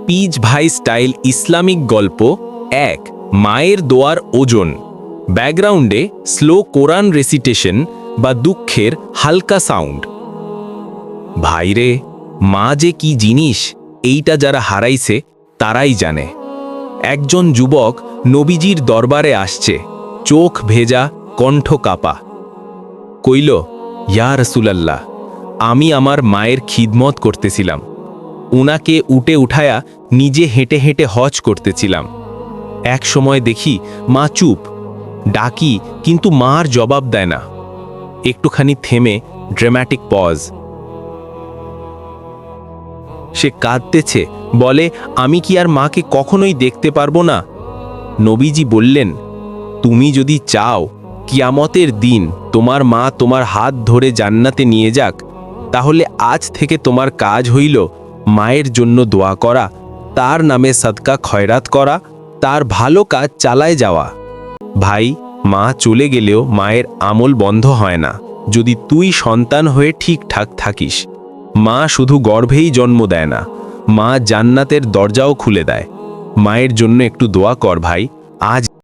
Pitch ভাই style Islamic গল্প 1 মায়ের দোয়ার ওজন। ব্যাকগ্রাউন্ডে স্লো কোরআন রেসিটেশন বা দুঃখের হালকা সাউন্ড। ভাইরে, মা যে কি জিনিস এইটা যারা হারাইছে তারাই জানে। একজন যুবক নবীজির দরবারে আসছে, চোখ ভেজা, কণ্ঠ কাপা। কইল, ইয়া রাসূলুল্লাহ, আমি আমার মায়ের খিদমত করতেছিলাম, উনাকে উঠে উঠায়া নিজে হেঁটে হেঁটে হজ করতেছিলাম। এক সময় দেখি মা চুপ, ডাকি কিন্তু মা আর জবাব দেয় না। একটুখানি থেমে ড্রামাটিক পজ। সে কাঁদতেছে, বলে, আমি কি আর মাকে কখনোই দেখতে পারবো না? নবীজি বললেন, তুমি যদি চাও কিয়ামতের দিন তোমার মা তোমার হাত ধরে জান্নাতে নিয়ে যাক, তাহলে আজ থেকে তোমার কাজ হইল মায়ের জন্য দোয়া করা, তার নামে সদকা খয়রাত করা, তার ভালো কাজ চালায় যাওয়া। ভাই, মা চলে গেলেও মায়ের আমল বন্ধ হয় না যদি তুই সন্তান হয়ে ঠিকঠাক থাকিস। মা শুধু গর্ভেই জন্ম দেয় না, মা জান্নাতের দরজাও খুলে দেয়। মায়ের জন্য একটু দোয়া কর ভাই। আজ